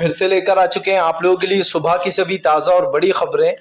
फिर से लेकर आ चुके हैं आप लोगों के लिए सुबह की सभी ताज़ा और बड़ी खबरें।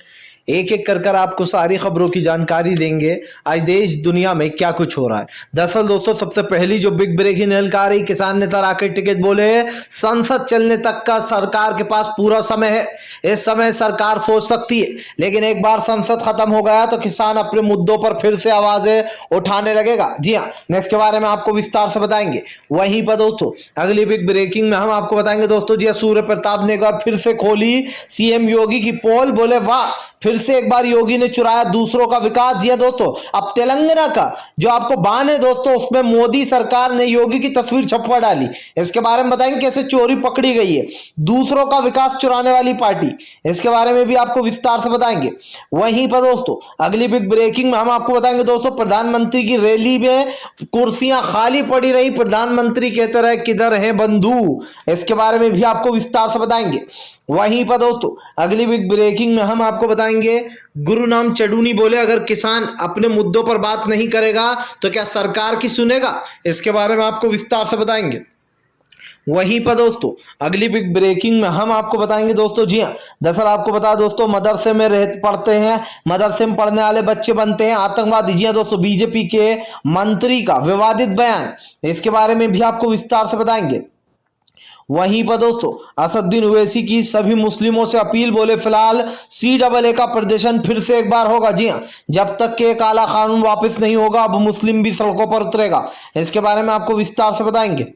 एक एक कर आपको सारी खबरों की जानकारी देंगे आज देश दुनिया में क्या कुछ हो रहा है। दरअसल दोस्तों, सबसे पहली जो बिग ब्रेकिंग निकल आ रही, किसान नेता राकेश टिकैत बोले संसद चलने तक का सरकार के पास पूरा समय है। इस समय सरकार सोच सकती है, लेकिन एक बार संसद खत्म हो गया तो किसान अपने मुद्दों पर फिर से आवाजें उठाने लगेगा। जी हाँ, इसके बारे में आपको विस्तार से बताएंगे। वहीं पर दोस्तों अगली बिग ब्रेकिंग में हम आपको बताएंगे दोस्तों, जी सूर्य प्रताप ने एक बार फिर से खोली सीएम योगी की पोल। बोले वाह, फिर से एक बार योगी ने चुराया दूसरों का विकास। जी दोस्तों, अब तेलंगाना का जो आपको बान है दोस्तों, उसमें मोदी सरकार ने योगी की तस्वीर छपवा डाली। इसके बारे में बताएंगे कैसे चोरी पकड़ी गई है, दूसरों का विकास चुराने वाली पार्टी। इसके बारे में भी आपको विस्तार से बताएंगे। वहीं पर दोस्तों अगली बिग ब्रेकिंग में हम आपको बताएंगे दोस्तों, प्रधानमंत्री की रैली में कुर्सियां खाली पड़ी रही, प्रधानमंत्री कहते रहे किधर है बंधु। इसके बारे में भी आपको विस्तार से बताएंगे। वहीं पर दोस्तों अगली बिग ब्रेकिंग में हम आपको बताएंगे, गुरुनाम चडूनी बोले अगर किसान अपने मुद्दों पर बात नहीं करेगा तो क्या सरकार की सुनेगा। इसके बारे में आपको विस्तार से बताएंगे। वहीं पर दोस्तों अगली बिग ब्रेकिंग में हम आपको बताएंगे दोस्तों, जी हाँ, दरअसल आपको बता दोस्तों, मदरसे में पढ़ते हैं, मदरसे में पढ़ने वाले बच्चे बनते हैं आतंकवादी। जी हाँ दोस्तों, बीजेपी के मंत्री का विवादित बयान, इसके बारे में भी आपको विस्तार से बताएंगे। वहीं पर दोस्तों असदुद्दीन ओवैसी की सभी मुस्लिमों से अपील, बोले फिलहाल CAA का प्रदर्शन फिर से एक बार होगा। जी हाँ, जब तक के काला कानून वापस नहीं होगा अब मुस्लिम भी सड़कों पर उतरेगा। इसके बारे में आपको विस्तार से बताएंगे।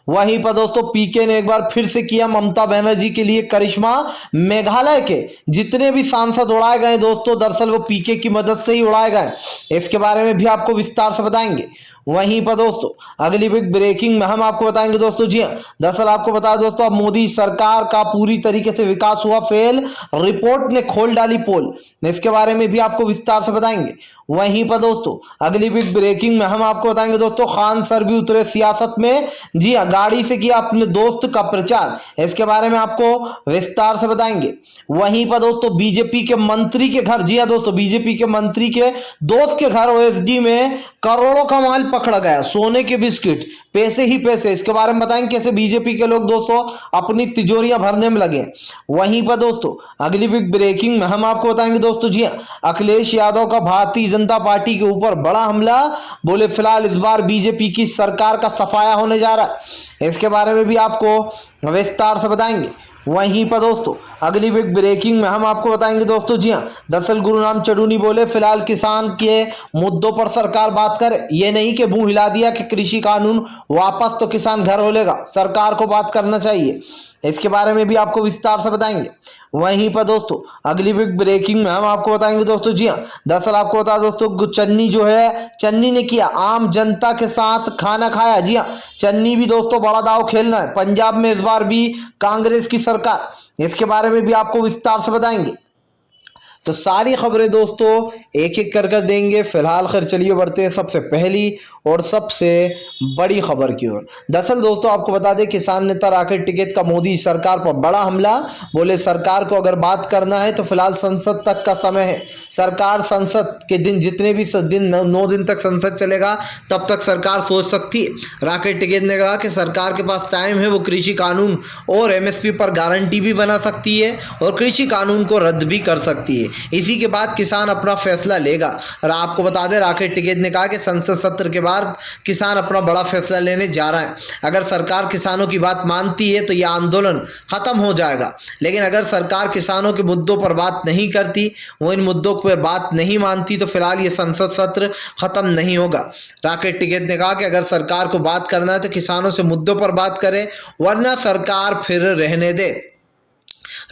वहीं पर दोस्तों पीके ने एक बार फिर से किया ममता बनर्जी के लिए करिश्मा। मेघालय के जितने भी सांसद उड़ाए गए दोस्तों, दरअसल वो पीके की मदद से ही उड़ाए गए। इसके बारे में भी आपको विस्तार से बताएंगे। वहीं पर दोस्तों अगली बिग ब्रेकिंग में हम आपको बताएंगे दोस्तों, जी हाँ, दरअसल आपको बता दोस्तों, अब मोदी सरकार का पूरी तरीके से विकास हुआ फेल, रिपोर्ट ने खोल डाली पोल। इसके बारे में भी आपको विस्तार से बताएंगे। वहीं पर दोस्तों अगली बिग ब्रेकिंग में हम आपको बताएंगे दोस्तों, खान सर भी उतरे सियासत में। जी हाँ, गाड़ी से किया अपने दोस्त का प्रचार। इसके बारे में आपको विस्तार से बताएंगे। वहीं पर दोस्तों बीजेपी के मंत्री के घर, जी हाँ दोस्तों, बीजेपी के मंत्री के दोस्त के घर OSD में करोड़ों का माल पकड़ा गया, सोने के बिस्किट, पैसे ही पैसे। इसके बारे में बताएंगे कैसे बीजेपी के लोग दोस्तों अपनी तिजोरियां भरने में लगे। वहीं पर दोस्तों अगली बिग ब्रेकिंग में हम आपको बताएंगे दोस्तों, जी हाँ, अखिलेश यादव का भारतीय जनता पार्टी के ऊपर बड़ा हमला। बोले फिलहाल इस बार बीजेपी की सरकार का सफाया होने जा रहा है। इसके बारे में भी आपको विस्तार से बताएंगे। वहीं पर दोस्तों अगली बिग ब्रेकिंग में हम आपको बताएंगे दोस्तों, जी हाँ, दरअसल गुरुनाम चडूनी बोले फिलहाल किसान के मुद्दों पर सरकार बात करे, ये नहीं कि मुंह हिला दिया कि कृषि कानून वापस तो किसान घर हो लेगा, सरकार को बात करना चाहिए। इसके बारे में भी आपको विस्तार से बताएंगे। वहीं पर दोस्तों अगली बिग ब्रेकिंग में हम आपको बताएंगे दोस्तों, जी हाँ, दरअसल आपको बता दोस्तों, चन्नी जो है, चन्नी ने किया आम जनता के साथ खाना खाया। जी हाँ, चन्नी भी दोस्तों बड़ा दाव खेलना है, पंजाब में इस बार भी कांग्रेस की सरकार। इसके बारे में भी आपको विस्तार से बताएंगे। तो सारी खबरें दोस्तों एक एक कर देंगे। फिलहाल खैर चलिए बढ़ते हैं सबसे पहली और सबसे बड़ी खबर की ओर। दरअसल दोस्तों आपको बता दें, किसान नेता राकेश टिकैत का मोदी सरकार पर बड़ा हमला। बोले सरकार को अगर बात करना है तो फिलहाल संसद तक का समय है, सरकार संसद के दिन, जितने भी दिन 9 दिन तक संसद चलेगा तब तक सरकार सोच सकती है। राकेश टिकैत ने कहा कि सरकार के पास टाइम है, वो कृषि कानून और MSP पर गारंटी भी बना सकती है और कृषि कानून को रद्द भी कर सकती है। इसी के बाद किसान अपना फैसला लेगा। और आपको बता दें, राकेश टिकैत ने कहा कि संसद सत्र के बाद किसान अपना बड़ा फैसला लेने जा रहा है। अगर सरकार किसानों की बात मानती है तो यह आंदोलन खत्म हो जाएगा, लेकिन अगर सरकार किसानों के मुद्दों पर बात नहीं करती, वो इन मुद्दों पर बात नहीं मानती, तो फिलहाल ये संसद सत्र खत्म नहीं होगा। राकेश टिकैत ने कहा कि अगर सरकार को बात करना है तो किसानों से मुद्दों पर बात करे, वरना सरकार फिर रहने दे।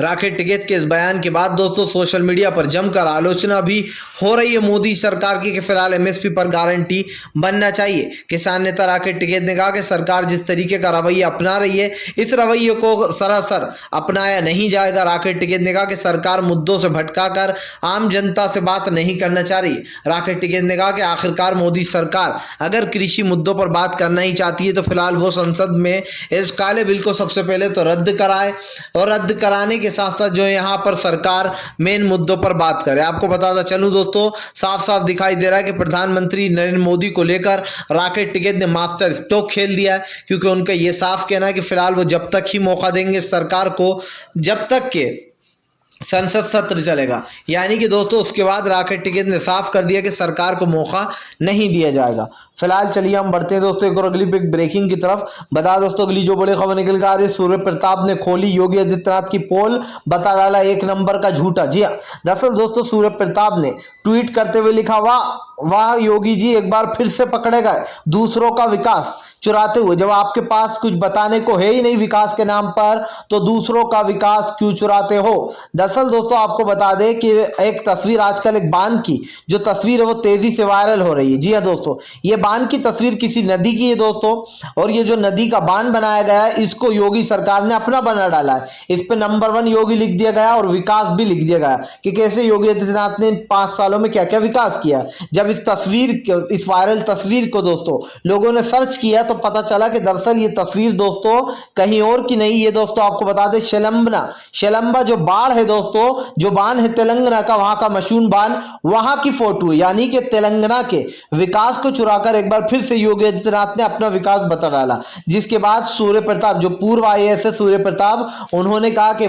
राकेश टिकैत के इस बयान के बाद दोस्तों सोशल मीडिया पर जमकर आलोचना भी हो रही है मोदी सरकार की कि फिलहाल MSP पर गारंटी बनना चाहिए। किसान नेता राकेश टिकैत ने कहा कि सरकार जिस तरीके का रवैया अपना रही है, इस रवैये को सरासर अपनाया नहीं जाएगा। राकेश टिकैत ने कहा कि सरकार मुद्दों से भटकाकर आम जनता से बात नहीं करना चाह रही। राकेश टिकैत ने कहा कि आखिरकार मोदी सरकार अगर कृषि मुद्दों पर बात करना ही चाहती है तो फिलहाल वो संसद में इस काले बिल को सबसे पहले तो रद्द कराए, और रद्द कराने के साथ साथ जो है यहाँ पर सरकार मेन मुद्दों पर बात करे। आपको बताता चलूं दोस्तों, साफ साफ दिखाई दे रहा है कि प्रधानमंत्री नरेंद्र मोदी को लेकर राकेश टिकैत ने मास्टर स्ट्रोक खेल दिया है, क्योंकि उनका ये साफ कहना है कि फिलहाल वो जब तक ही मौका देंगे सरकार को जब तक के संसद सत्र चलेगा, यानी कि दोस्तों उसके बाद राकेश टिकैत ने साफ कर दिया कि सरकार को मौका नहीं दिया जाएगा। फिलहाल चलिए हम बढ़ते हैं दोस्तों एक और अगली बिग ब्रेकिंग की तरफ। बता दोस्तों अगली जो बड़ी खबर निकल कर आ रही है, सूर्य प्रताप ने खोली योगी आदित्यनाथ की पोल, बता डाला एक नंबर का झूठा। जी हाँ, दरअसल दोस्तों सूर्य प्रताप ने ट्वीट करते हुए लिखा, वाह वाह योगी जी एक बार फिर से पकड़े गए दूसरों का विकास चुराते हुए। जब आपके पास कुछ बताने को है ही नहीं विकास के नाम पर, तो दूसरों का विकास क्यों चुराते हो। दरअसल दोस्तों आपको बता दें कि एक तस्वीर आजकल एक बांध की जो तस्वीर है वो तेजी से वायरल हो रही है। जी हाँ दोस्तों, ये बांध की तस्वीर किसी नदी की है दोस्तों, और ये जो नदी का बांध बनाया गया है इसको योगी सरकार ने अपना बना डाला है। इस पे नंबर 1 योगी लिख दिया गया और विकास भी लिख दिया गया कि कैसे योगी आदित्यनाथ ने इन 5 सालों में क्या क्या विकास किया। जब इस वायरल तस्वीर को दोस्तों लोगों ने सर्च किया तो पता चला कि दरअसल ये तस्वीर दोस्तों कहीं और की नहीं, ये दोस्तों आपको बता दें शेलंबा जो बाढ़ है दोस्तों, जो बांध है तेलंगाना का, वहां का मशहूर बांध, वहां की फोटो है। यानी कि तेलंगाना के विकास को चुराकर एक बार फिर से योगी आदित्यनाथ ने अपना विकास बता डाला। जिसके बाद सूर्य प्रताप जो पूर्व IAS है सूर्य प्रताप, उन्होंने कहा कि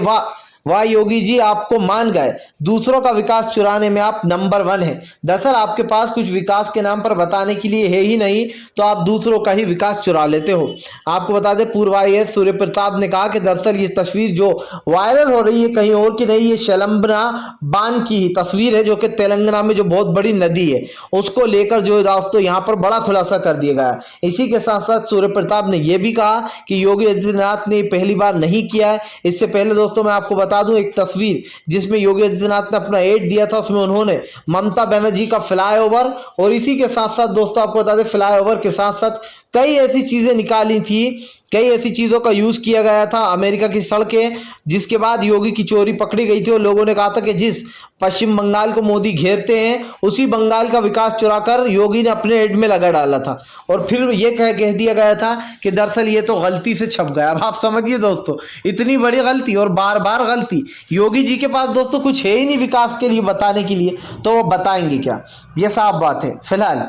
वाह योगी जी आपको मान गए, दूसरों का विकास चुराने में आप नंबर 1 है। दरअसल आपके पास कुछ विकास के नाम पर बताने के लिए है ही नहीं, तो आप दूसरों का ही विकास चुरा लेते हो। आपको बता दें पूर्व IAS सूर्य प्रताप ने कहा कि दरअसल ये तस्वीर जो वायरल हो रही है कहीं और की नहीं, ये शेलंबा बांध की ही तस्वीर है, जो कि तेलंगाना में जो बहुत बड़ी नदी है उसको लेकर जो दोस्तों यहाँ पर बड़ा खुलासा कर दिया गया। इसी के साथ साथ सूर्य प्रताप ने यह भी कहा कि योगी आदित्यनाथ ने पहली बार नहीं किया है। इससे पहले दोस्तों मैं आपको बता दूं एक तस्वीर जिसमें योगी आदित्यनाथ ने अपना एड दिया था, उसमें उन्होंने ममता बनर्जी का फ्लाईओवर, और इसी के साथ साथ दोस्तों आपको बता दें फ्लाईओवर के साथ साथ कई ऐसी चीजें निकाली थी, कई ऐसी चीजों का यूज किया गया था। अमेरिका की सड़कें, जिसके बाद योगी की चोरी पकड़ी गई थी और लोगों ने कहा था कि जिस पश्चिम बंगाल को मोदी घेरते हैं उसी बंगाल का विकास चुराकर योगी ने अपने एड में लगा डाला था, और फिर ये कह दिया गया था कि दरअसल ये तो गलती से छप गया। अब आप समझिए दोस्तों, इतनी बड़ी गलती और बार बार गलती। योगी जी के पास दोस्तों कुछ है ही नहीं विकास के लिए बताने के लिए, तो वो बताएंगे क्या, ये साफ बात है। फिलहाल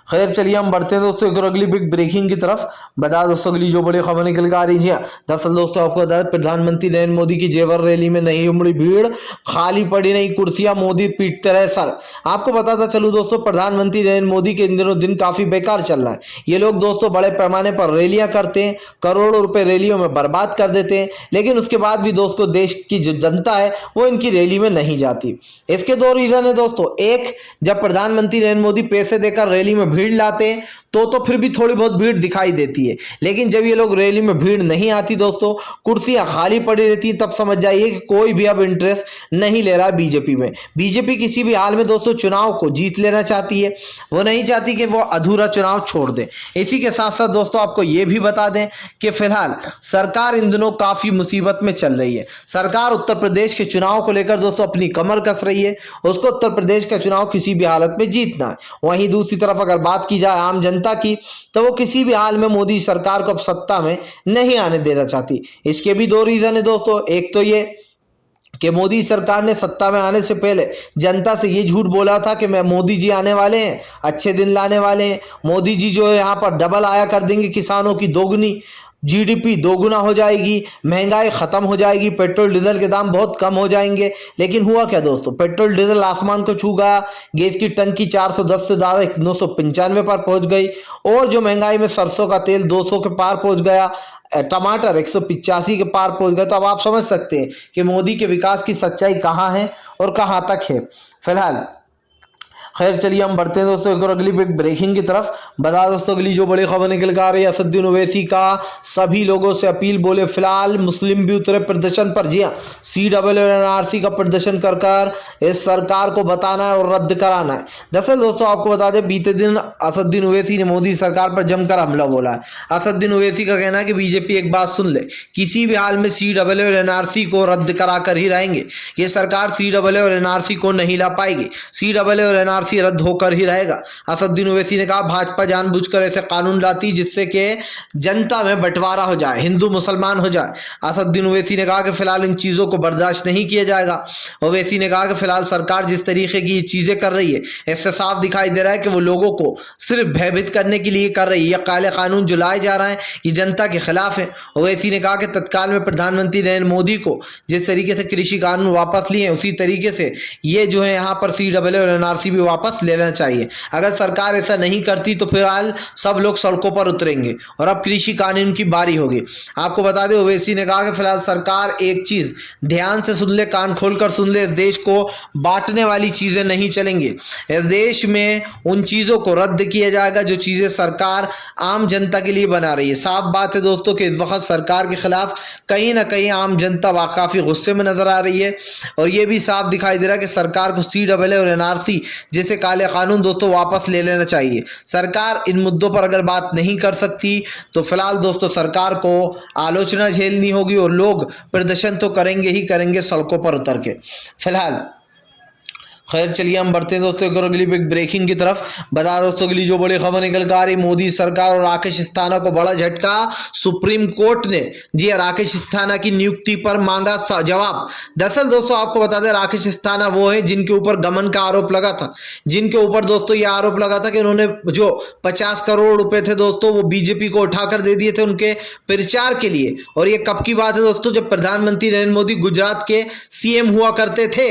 खैर चलिए हम बढ़ते हैं दोस्तों एक और अगली बिग ब्रेकिंग की तरफ। बता दोस्तों अगली जो बड़ी खबर निकल कर आ रही है, दरअसल दोस्तों आपको बता दें प्रधानमंत्री नरेंद्र मोदी की जेवर रैली में नहीं उमड़ी भीड़, खाली पड़ी नहीं कुर्सियां, मोदी पीटते रहे सर। आपको बताता चलूं दोस्तों प्रधानमंत्री नरेंद्र मोदी के इन दिनों दिन काफी बेकार चल रहा है। ये लोग दोस्तों बड़े पैमाने पर रैलियां करते हैं, करोड़ों रुपए रैलियों में बर्बाद कर देते हैं, लेकिन उसके बाद भी दोस्तों देश की जो जनता है वो इनकी रैली में नहीं जाती। इसके 2 रीजन है दोस्तों। एक, जब प्रधानमंत्री नरेंद्र मोदी पैसे देकर रैली में भीड़ लाते हैं तो फिर भी थोड़ी बहुत भीड़ दिखाई देती है, लेकिन जब ये लोग रैली में भीड़ नहीं आती दोस्तों, कुर्सियां खाली पड़ी रहती, तब समझ जाइए कि कोई भी अब इंटरेस्ट नहीं ले रहा है बीजेपी में। बीजेपी किसी भी हाल में दोस्तों चुनाव को जीत लेना चाहती है, वो नहीं चाहती कि वो अधूरा चुनाव छोड़ दे। इसी के साथ साथ दोस्तों आपको ये भी बता दें कि फिलहाल सरकार इन दिनों काफी मुसीबत में चल रही है। सरकार उत्तर प्रदेश के चुनाव को लेकर दोस्तों अपनी कमर कस रही है, उसको उत्तर प्रदेश का चुनाव किसी भी हालत में जीतना है। वहीं दूसरी तरफ अगर बात की जाए आम जनता की, तो वो किसी भी हाल में मोदी सरकार को अब सत्ता में नहीं आने देना चाहती। इसके भी 2 रीजन है दोस्तों। एक तो ये कि मोदी सरकार ने सत्ता में आने से पहले जनता से ये झूठ बोला था कि मैं मोदी जी आने वाले हैं, अच्छे दिन लाने वाले हैं, मोदी जी जो है यहाँ पर डबल आया कर देंगे, किसानों की दोगुनी GDP दोगुना हो जाएगी, महंगाई खत्म हो जाएगी, पेट्रोल डीजल के दाम बहुत कम हो जाएंगे। लेकिन हुआ क्या दोस्तों, पेट्रोल डीजल आसमान को छू गया, गैस की टंकी 410 से ज्यादा 995 पर पहुंच गई, और जो महंगाई में सरसों का तेल 200 के पार पहुंच गया, टमाटर 185 के पार पहुंच गए। तो अब आप समझ सकते हैं कि मोदी के विकास की सच्चाई कहां है और कहां तक है। फिलहाल खैर चलिए हम बढ़ते हैं दोस्तों एक और अगली बिग ब्रेकिंग की तरफ। बता दोस्तों अगली जो बड़ी खबर निकल कर आ रही है, असदुद्दीन ओवैसी का सभी लोगों से अपील, बोले फिलहाल मुस्लिम भी उतरे प्रदर्शन पर। जी हाँ, CAA का प्रदर्शन कर इस सरकार को बताना है और रद्द कराना है। दरअसल दोस्तों आपको बता दें बीते दिन असदुद्दीन ओवैसी ने मोदी सरकार पर जमकर हमला बोला है। असदुद्दीन ओवैसी का कहना है कि बीजेपी एक बात सुन ले, किसी भी हाल में CAA और NRC को रद्द करा कर ही रहेंगे। ये सरकार CAA और NRC को नहीं ला पाएगी। CAA और NRC एनआरसी रद्द होकर ही रहेगा। असदुद्दीन ओवैसी ने कहा भाजपा जानबूझकर ऐसे कानून लाती जिससे कि जनता में बंटवारा हो जाए, हिंदू मुसलमान हो जाए। असदुद्दीन ओवैसी ने कहा कि फिलहाल इन चीज़ों को बर्दाश्त नहीं किया जाएगा। ओवैसी ने कहा कि फिलहाल सरकार जिस तरीके की ये चीज़ें कर रही है इससे साफ दिखाई दे रहा है कि वो लोगों को सिर्फ भयभीत करने के लिए कर रही है। यह काले कानून जो लाए जा रहे हैं ये जनता के खिलाफ है। ओवैसी ने कहा कि तत्काल में प्रधानमंत्री नरेंद्र मोदी को जिस तरीके से कृषि कानून वापस लिए उसी तरीके से ये जो है यहाँ पर CAA और NRC भी वापस लेना चाहिए। अगर सरकार ऐसा नहीं करती तो फिलहाल सब लोग सड़कों पर उतरेंगे और अब कृषि कानून की बारी होगी। आपको बता दें ओवैसी ने कहा कि फिलहाल सरकार एक चीज ध्यान से सुन ले, कान खोलकर सुन ले, इस देश को बांटने वाली चीजें नहीं चलेंगी। इस देश में उन चीजों को रद्द किया जाएगा जो चीजें सरकार आम जनता के लिए बना रही है। साफ बात है दोस्तों कि इस वक्त सरकार के खिलाफ कहीं ना कहीं आम जनता काफी गुस्से में नजर आ रही है और ये भी साफ दिखाई दे रहा है कि सरकार को CAA और NRC जैसे काले कानून दोस्तों वापस ले लेना चाहिए। सरकार इन मुद्दों पर अगर बात नहीं कर सकती तो फिलहाल दोस्तों सरकार को आलोचना झेलनी होगी और लोग प्रदर्शन तो करेंगे ही करेंगे सड़कों पर उतर के। फिलहाल खैर चलिए हम बढ़ते हैं दोस्तों एक और अगली बिग ब्रेकिंग की तरफ। बता दोस्तों अगली जो बड़ी खबर निकल कर आ रही, मोदी सरकार और राकेश अस्थाना को बड़ा झटका। सुप्रीम कोर्ट ने जी राकेश अस्थाना की नियुक्ति पर मांगा जवाब। दरअसल दोस्तों आपको बता दें राकेश अस्थाना वो है जिनके ऊपर गबन का आरोप लगा था, जिनके ऊपर दोस्तों ये आरोप लगा था कि उन्होंने जो 50 करोड़ रुपए थे दोस्तों वो बीजेपी को उठाकर दे दिए थे उनके प्रचार के लिए। और ये कब की बात है दोस्तों, जब प्रधानमंत्री नरेंद्र मोदी गुजरात के CM हुआ करते थे।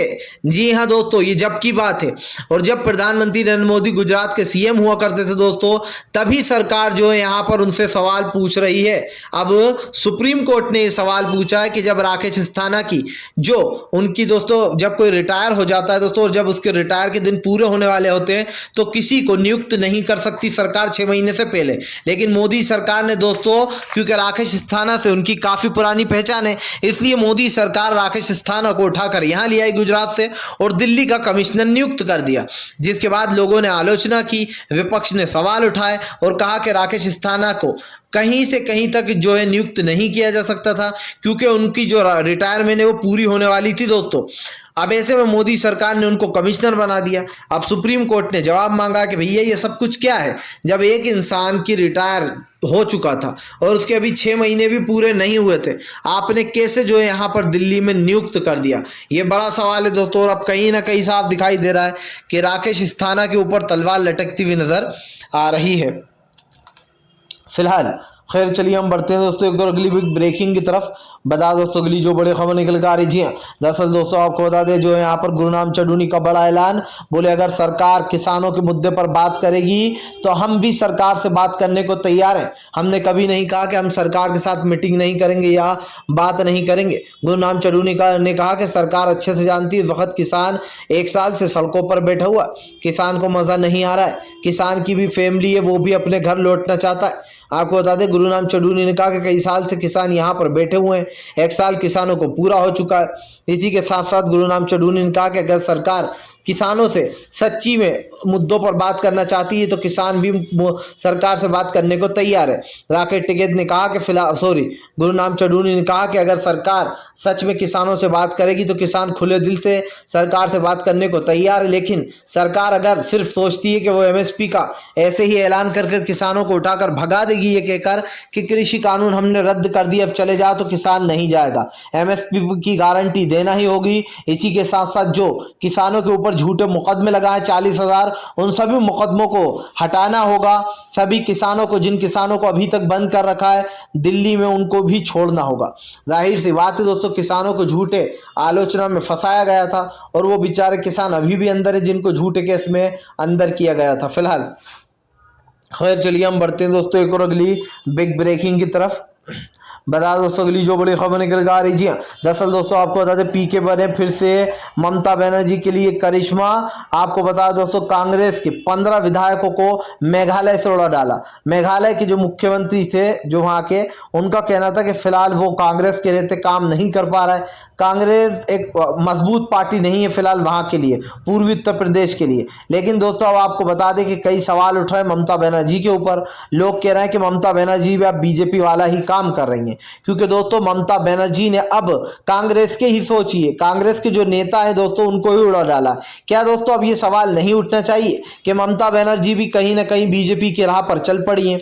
जी हाँ दोस्तों ये जब की बात है। और जब प्रधानमंत्री नरेंद्र मोदी गुजरात के CM हुआ करते थे दोस्तों तभी सरकार जो है यहां पर उनसे सवाल पूछ रही है। अब सुप्रीम कोर्ट ने यह सवाल पूछा है कि जब राकेश अस्थाना की जो उनकी दोस्तों जब कोई रिटायर हो जाता है दोस्तों और जब उसके रिटायर के दिन पूरे होने वाले होते हैं तो किसी को नियुक्त नहीं कर सकती सरकार 6 महीने से पहले। लेकिन मोदी सरकार ने दोस्तों क्योंकि राकेश अस्थाना से उनकी काफी पुरानी पहचान है इसलिए मोदी सरकार राकेश अस्थाना को उठाकर यहां ले आई गुजरात से और दिल्ली का कमिश्नर नियुक्त कर दिया। जिसके बाद लोगों ने आलोचना की, विपक्ष ने सवाल उठाए और कहा कि राकेश अस्थाना को कहीं से कहीं तक जो है नियुक्त नहीं किया जा सकता था क्योंकि उनकी जो रिटायरमेंट है वो पूरी होने वाली थी दोस्तों। अब ऐसे में मोदी सरकार ने उनको कमिश्नर बना दिया। अब सुप्रीम कोर्ट ने जवाब मांगा कि भैया ये सब कुछ क्या है, जब एक इंसान की रिटायर हो चुका था और उसके अभी 6 महीने भी पूरे नहीं हुए थे, आपने कैसे जो है यहाँ पर दिल्ली में नियुक्त कर दिया। ये बड़ा सवाल है दोस्तों। और अब कहीं ना कहीं साफ दिखाई दे रहा है कि राकेश अस्थाना के ऊपर तलवार लटकती हुई नजर आ रही है। फिलहाल खैर चलिए हम बढ़ते हैं दोस्तों एक और अगली बिग ब्रेकिंग की तरफ। बता दोस्तों अगली जो बड़ी खबर निकल कर आ रही है, दरअसल दोस्तों आपको बता दें जो है यहाँ पर गुरनाम चढ़ूनी का बड़ा ऐलान। बोले अगर सरकार किसानों के मुद्दे पर बात करेगी तो हम भी सरकार से बात करने को तैयार हैं। हमने कभी नहीं कहा कि हम सरकार के साथ मीटिंग नहीं करेंगे या बात नहीं करेंगे। गुरनाम चढ़ूनी ने कहा कि सरकार अच्छे से जानती है इस वक्त किसान 1 साल से सड़कों पर बैठा हुआ, किसान को मजा नहीं आ रहा है, किसान की भी फैमिली है वो भी अपने घर लौटना चाहता है। आपको बता दें गुरनाम चढ़ूनी ने कहा कि कई साल से किसान यहाँ पर बैठे हुए हैं, 1 साल किसानों को पूरा हो चुका है। इसी के साथ साथ गुरनाम चढ़ूनी ने कहा कि अगर सरकार किसानों से सच्ची में मुद्दों पर बात करना चाहती है तो किसान भी सरकार से बात करने को तैयार है। राकेश टिकैत ने कहा कि गुरनाम चढ़ूनी ने कहा कि अगर सरकार सच में किसानों से बात करेगी तो किसान खुले दिल से सरकार से बात करने को तैयार है। लेकिन सरकार अगर सिर्फ सोचती है कि वो MSP का ऐसे ही ऐलान कर किसानों को उठाकर भगा देगी ये कहकर कि कृषि कानून हमने रद्द कर दिया अब चले जाओ, तो किसान नहीं जाएगा। MSP की गारंटी देना ही होगी। इसी के साथ साथ जो किसानों के ऊपर झूठे मुकदमे लगाए 40,000 उन सभी मुकदमों को हटाना होगा। सभी किसानों को, जिन किसानों को अभी तक बंद कर रखा है दिल्ली में, उनको भी छोड़ना होगा। जाहिर सी बात है दोस्तों किसानों को झूठे आलोचना में फंसाया गया था और वो बेचारे किसान अभी भी अंदर है जिनको झूठे केस में अंदर किया गया था। फिलहाल खैर चलिए हम बढ़ते हैं दोस्तों एक और अगली बिग ब्रेकिंग की तरफ। बता दोस्तों अगली जो बड़ी खबर निकल कर आ रही है, दरअसल दोस्तों आपको बता दें PK बने फिर से ममता बनर्जी के लिए करिश्मा। आपको बता दोस्तों कांग्रेस के 15 विधायकों को मेघालय से उड़ा डाला। मेघालय के जो मुख्यमंत्री थे जो वहां के, उनका कहना था कि फिलहाल वो कांग्रेस के रहते काम नहीं कर पा रहा है। कांग्रेस एक मजबूत पार्टी नहीं है फिलहाल वहां के लिए, पूर्वी उत्तर प्रदेश के लिए। लेकिन दोस्तों अब आपको बता दें कि कई सवाल उठ रहे हैं ममता बनर्जी के ऊपर। लोग कह रहे हैं कि ममता बनर्जी भी अब BJP वाला ही काम कर रही है। है, क्योंकि दोस्तों ममता बनर्जी ने अब कांग्रेस के ही सोचिए, कांग्रेस के जो नेता है दोस्तों उनको ही उड़ा डाला। क्या दोस्तों अब ये सवाल नहीं उठना चाहिए कि ममता बनर्जी भी कहीं ना कहीं बीजेपी की राह पर चल पड़ी है,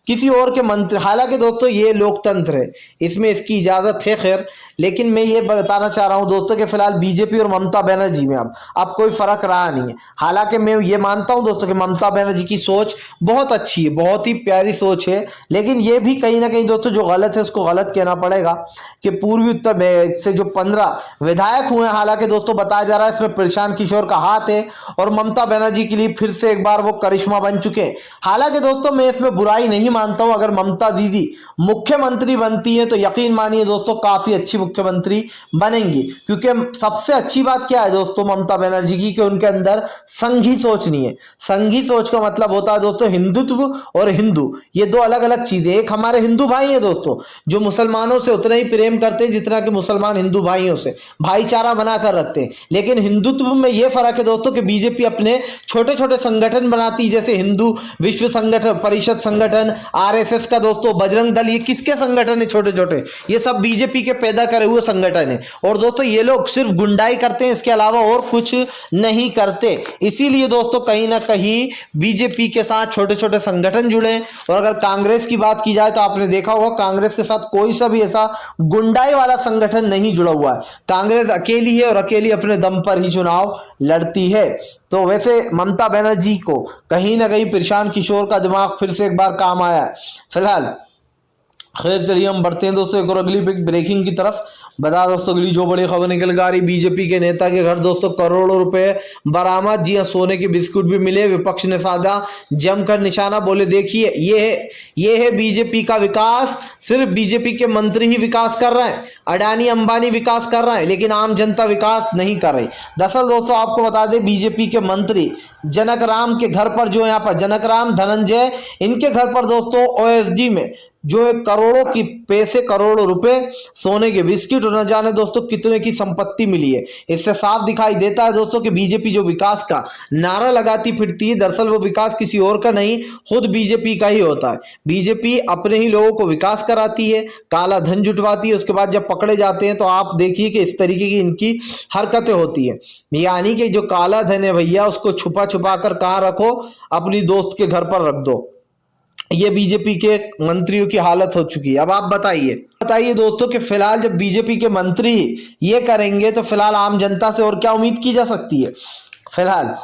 किसी और के मंत्री, हालांकि दोस्तों ये लोकतंत्र है, इसमें इसकी इजाजत है खैर, लेकिन मैं ये बताना चाह रहा हूं दोस्तों कि फिलहाल बीजेपी और ममता बनर्जी में अब कोई फर्क रहा नहीं है। हालांकि मैं ये मानता हूं दोस्तों कि ममता बनर्जी की सोच बहुत अच्छी है, बहुत ही प्यारी सोच है, लेकिन ये भी कहीं ना कहीं दोस्तों जो गलत है उसको गलत कहना पड़ेगा कि पूर्वी उत्तर में से जो 15 विधायक हुए, हालांकि दोस्तों बताया जा रहा है इसमें प्रशांत किशोर का हाथ है और ममता बनर्जी के लिए फिर से एक बार वो करिश्मा बन चुके हैं। हालांकि दोस्तों मैं इसमें बुराई नहीं मानता हूं, अगर ममता दीदी मुख्यमंत्री बनती है तो यकीन मानिए दोस्तों काफी अच्छी मुख्यमंत्री बनेंगी, क्योंकि सबसे अच्छी बात क्या है दोस्तों ममता बनर्जी की कि उनके अंदर संघी सोच नहीं है। संघी सोच का मतलब होता है दोस्तों हिंदुत्व और हिंदू, ये दो अलग अलग चीजें। एक हमारे हिंदू भाई है दोस्तों जो मुसलमानों से उतना ही प्रेम करते हैं जितना कि मुसलमान हिंदू भाइयों से भाईचारा बनाकर रखते हैं, लेकिन हिंदुत्व में यह फर्क है दोस्तों कि बीजेपी अपने छोटे छोटे संगठन बनाती है, जैसे हिंदू विश्व संगठन परिषद संगठन, आरएसएस का दोस्तों बजरंग दल, ये किसके संगठन है छोटे छोटे, ये सब बीजेपी के पैदा करे हुए संगठन है। और दोस्तों ये लोग सिर्फ गुंडाई करते हैं, इसके अलावा और कुछ नहीं करते। इसीलिए दोस्तों कहीं ना कहीं बीजेपी के साथ छोटे छोटे संगठन जुड़े हैं। और अगर कांग्रेस की बात की जाए तो आपने देखा होगा कांग्रेस के साथ कोई सा भी ऐसा गुंडाई वाला संगठन नहीं जुड़ा हुआ है। कांग्रेस अकेली है और अकेली अपने दम पर ही चुनाव लड़ती है। तो वैसे ममता बनर्जी को कहीं ना कहीं प्रशांत किशोर का दिमाग फिर से एक बार काम आया है। फिलहाल खैर चलिए हम बढ़ते हैं दोस्तों एक और अगली बिग ब्रेकिंग की तरफ। बता दोस्तों अगली जो बड़ी खबर निकल कर आ रही, बीजेपी के नेता के घर दोस्तों करोड़ों रुपए बरामद। जी हाँ, सोने के बिस्कुट भी मिले। विपक्ष ने साधा जमकर निशाना, बोले देखिए ये है बीजेपी का विकास। सिर्फ बीजेपी के मंत्री ही विकास कर रहे हैं, अडानी अंबानी विकास कर रहे हैं, लेकिन आम जनता विकास नहीं कर रही। दरअसल दोस्तों आपको बता दें बीजेपी के मंत्री जनक राम के घर पर, जो यहाँ पर जनक राम धनंजय, इनके घर पर दोस्तों ओएसडी में जो एक करोड़ों की पैसे, करोड़ों रुपए सोने के बिस्किट और न जाने दोस्तों कितने की संपत्ति मिली है। इससे साफ दिखाई देता है दोस्तों कि बीजेपी जो विकास का नारा लगाती फिरती है, दरअसल वो विकास किसी और का नहीं, खुद बीजेपी का ही होता है। बीजेपी अपने ही लोगों को विकास कराती है, काला धन जुटवाती है, उसके बाद जब पकड़े जाते हैं तो आप देखिए कि इस तरीके की इनकी हरकतें होती है। यानी कि जो काला धन है भैया उसको छुपा छुपा कर कहाँ रखो, अपनी दोस्त के घर पर रख दो। ये बीजेपी के मंत्रियों की हालत हो चुकी है। अब आप बताइए दोस्तों कि फिलहाल जब बीजेपी के मंत्री ये करेंगे तो फिलहाल आम जनता से और क्या उम्मीद की जा सकती है। फिलहाल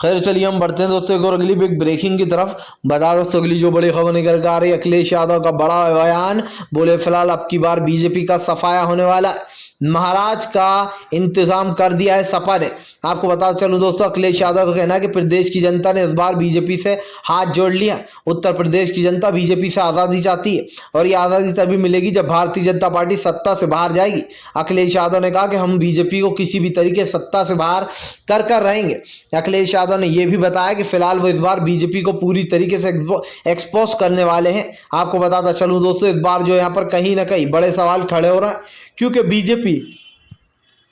खैर चलिए हम बढ़ते हैं दोस्तों एक और अगली बिग ब्रेकिंग की तरफ। बता दोस्तों अगली जो बड़ी खबर निकल कर आ रही है, अखिलेश यादव का बड़ा बयान, बोले फिलहाल अब की बार बीजेपी का सफाया होने वाला है, महाराज का इंतजाम कर दिया है सपा ने। आपको बता चलूं दोस्तों अखिलेश यादव का कहना है कि प्रदेश की जनता ने इस बार बीजेपी से हाथ जोड़ लिया। उत्तर प्रदेश की जनता बीजेपी से आज़ादी चाहती है और ये आज़ादी तभी मिलेगी जब भारतीय जनता पार्टी सत्ता से बाहर जाएगी। अखिलेश यादव ने कहा कि हम बीजेपी को किसी भी तरीके सत्ता से बाहर कर रहेंगे। अखिलेश यादव ने यह भी बताया कि फिलहाल वो इस बार बीजेपी को पूरी तरीके से एक्सपोज करने वाले हैं। आपको बताता चलूं दोस्तों इस बार जो यहाँ पर कहीं ना कहीं बड़े सवाल खड़े हो रहे हैं, क्योंकि बीजेपी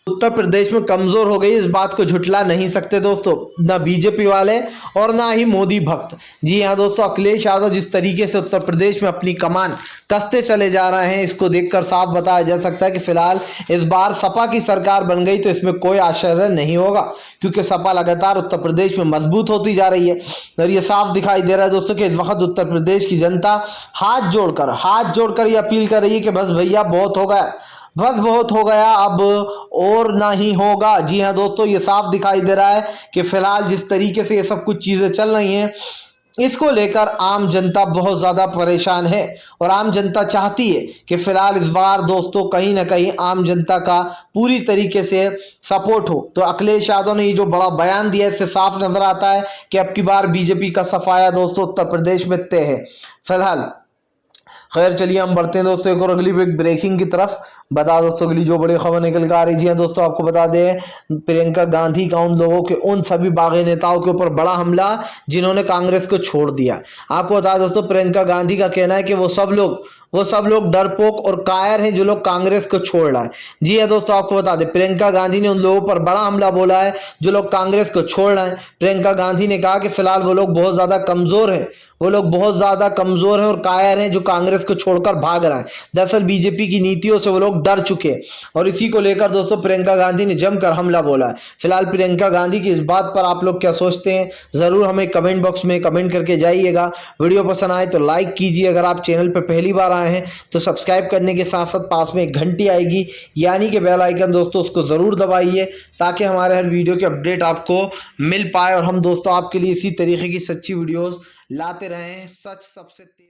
उत्तर प्रदेश में कमजोर हो गई, इस बात को झुटला नहीं सकते दोस्तों, ना बीजेपी वाले और ना ही मोदी भक्त। जी हाँ दोस्तों, अखिलेश यादव जिस तरीके से उत्तर प्रदेश में अपनी कमान कसते चले जा रहे हैं, इसको देखकर साफ बताया जा सकता है कि फिलहाल इस बार सपा की सरकार बन गई तो इसमें कोई आश्चर्य नहीं होगा, क्योंकि सपा लगातार उत्तर प्रदेश में मजबूत होती जा रही है। और ये साफ दिखाई दे रहा है दोस्तों कि इस वक्त उत्तर प्रदेश की जनता हाथ जोड़कर ये अपील कर रही है कि बस भैया बहुत हो गया, बस बहुत हो गया, अब और ना ही होगा। जी हाँ दोस्तों, ये साफ दिखाई दे रहा है कि फिलहाल जिस तरीके से ये सब कुछ चीजें चल रही हैं, इसको लेकर आम जनता बहुत ज्यादा परेशान है और आम जनता चाहती है कि फिलहाल इस बार दोस्तों कहीं ना कहीं आम जनता का पूरी तरीके से सपोर्ट हो। तो अखिलेश यादव ने ये जो बड़ा बयान दिया है, इससे साफ नजर आता है कि अब की बार बीजेपी का सफाया दोस्तों उत्तर प्रदेश में तय है। फिलहाल खैर चलिए हम बढ़ते हैं दोस्तों एक और अगली ब्रेकिंग की तरफ। बता दोस्तों अगली जो बड़ी खबर निकल कर आ रही है दोस्तों, आपको बता दें प्रियंका गांधी का उन लोगों के, उन सभी बागी नेताओं के ऊपर बड़ा हमला जिन्होंने कांग्रेस को छोड़ दिया। आपको बता दोस्तों प्रियंका गांधी का कहना है कि वो सब लोग वो सब लोग डरपोक और कायर हैं जो लोग कांग्रेस को छोड़ रहा है। जी है दोस्तों, आपको बता दें प्रियंका गांधी ने उन लोगों पर बड़ा हमला बोला है जो लोग कांग्रेस को छोड़ रहे हैं। प्रियंका गांधी ने कहा कि फिलहाल वो लोग बहुत ज्यादा कमजोर हैं, वो लोग बहुत ज्यादा कमजोर हैं और कायर हैं जो कांग्रेस को छोड़कर भाग रहे हैं। दरअसल बीजेपी की नीतियों से वो लोग डर चुके हैं और इसी को लेकर दोस्तों प्रियंका गांधी ने जमकर हमला बोला है। फिलहाल प्रियंका गांधी की इस बात पर आप लोग क्या सोचते हैं, जरूर हमें कमेंट बॉक्स में कमेंट करके जाइएगा। वीडियो पसंद आए तो लाइक कीजिए, अगर आप चैनल पर पहली बार आए हैं तो सब्सक्राइब करने के साथ साथ पास में एक घंटी आएगी यानी कि बेल आइकन दोस्तों, उसको जरूर दबाइए ताकि हमारे हर वीडियो के अपडेट आपको मिल पाए और हम दोस्तों आपके लिए इसी तरीके की सच्ची वीडियोस लाते रहें। सच सबसे तेज